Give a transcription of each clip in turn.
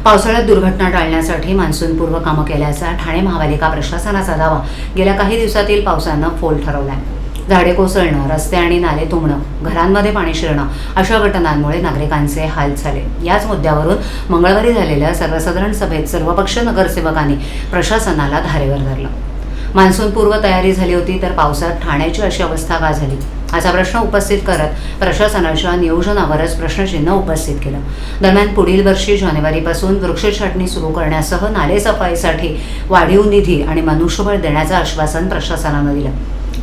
पावसाळ्यात दुर्घटना टाळण्यासाठी मान्सूनपूर्व कामं केल्याचा ठाणे महापालिका प्रशासनाचा दावा गेल्या काही दिवसातील पावसानं फोल ठरवलाय. झाडे कोसळणं, रस्ते आणि नाले तुंबणं, घरांमध्ये पाणी शिरणं अशा घटनांमुळे नागरिकांचे हाल झाले. याच मुद्द्यावरून मंगळवारी झालेल्या सर्वसाधारण सभेत सर्वपक्ष नगरसेवकांनी प्रशासनाला धारेवर धरलं. मान्सूनपूर्व तयारी झाली होती तर पावसात ठाण्याची अशी अवस्था का झाली, असा प्रश्न उपस्थित करत प्रशासनाच्या नियोजनावरच प्रश्नचिन्ह उपस्थित केलं. दरम्यान पुढील वर्षी जानेवारीपासून वृक्ष छाटणी सुरू करण्यासह नाले सफाईसाठी वाढीव निधी आणि मनुष्यबळ देण्याचं आश्वासन प्रशासनानं दिलं.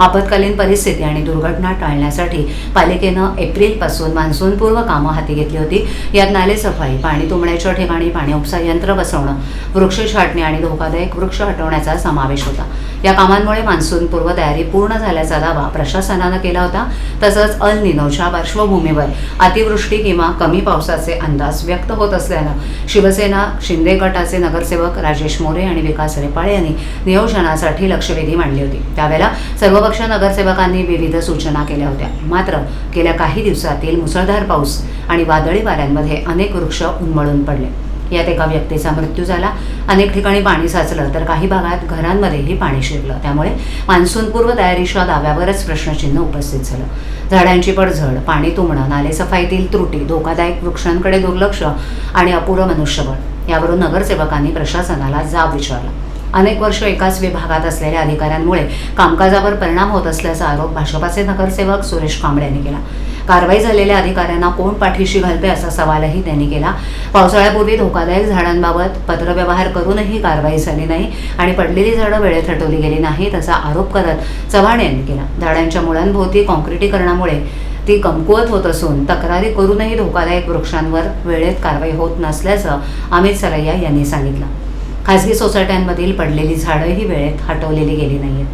आपत्कालीन परिस्थिती आणि दुर्घटना टाळण्यासाठी पालिकेनं एप्रिलपासून मान्सूनपूर्व कामं हाती घेतली होती. यात नाले सफाई, पाणी तुंबण्याच्या ठिकाणी पाणी उपसा यंत्र बसवणं, वृक्ष छाटणी आणि धोकादायक वृक्ष हटवण्याचा समावेश होता. या कामांमुळे मान्सूनपूर्व तयारी पूर्ण झाल्याचा दावा प्रशासनानं केला होता. तसंच अल निनोच्या पार्श्वभूमीवर अतिवृष्टी किंवा कमी पावसाचे अंदाज व्यक्त होत असल्यानं शिवसेना शिंदे गटाचे नगरसेवक राजेश मोरे आणि विकास रेपाळे यांनी नियोजनासाठी लक्षवेधी मांडली होती. त्यावेळेला सर्वपक्ष नगरसेवकांनी विविध सूचना केल्या होत्या. मात्र गेल्या काही दिवसातील मुसळधार पाऊस आणि वादळी वाऱ्यांमध्ये अनेक वृक्ष उन्मळून पडले. यात एका व्यक्तीचा मृत्यू झाला. अनेक ठिकाणी पाणी साचलं तर काही भागात घरांमध्येही पाणी शिरलं. त्यामुळे मान्सूनपूर्व तयारीच्या दाव्यावरच प्रश्नचिन्ह उपस्थित झालं. झाडांची पडझड, पाणी तुंबणं, नालेसफाईतील त्रुटी, धोकादायक वृक्षांकडे दुर्लक्ष आणि अपुरं मनुष्यबळ यावरून नगरसेवकांनी प्रशासनाला जाब विचारला. अनेक वर्ष एकाच विभागात असलेल्या अधिकाऱ्यांमुळे कामकाजावर परिणाम होत असल्याचा आरोप भाजपाचे नगरसेवक सुरेश कांबळे यांनी केला. कारवाई झालेल्या अधिकाऱ्यांना कोण पाठीशी घालते असा सवालही त्यांनी केला. पावसाळ्यापूर्वी धोकादायक झाडांबाबत पत्रव्यवहार करूनही कारवाई झाली नाही आणि पडलेली झाडं वेळेत हटवली गेली नाहीत असा आरोप करत चव्हाण यांनी केला. झाडांच्या मुळांभोवती काँक्रिटीकरणामुळे ती कमकुवत होत असून तक्रारी करूनही धोकादायक वृक्षांवर वेळेत कारवाई होत नसल्याचं अमित सरैया यांनी सांगितलं. खासगी सोसायट्यांमधील पडलेली झाडंही वेळेत हटवलेली गेली नाहीत.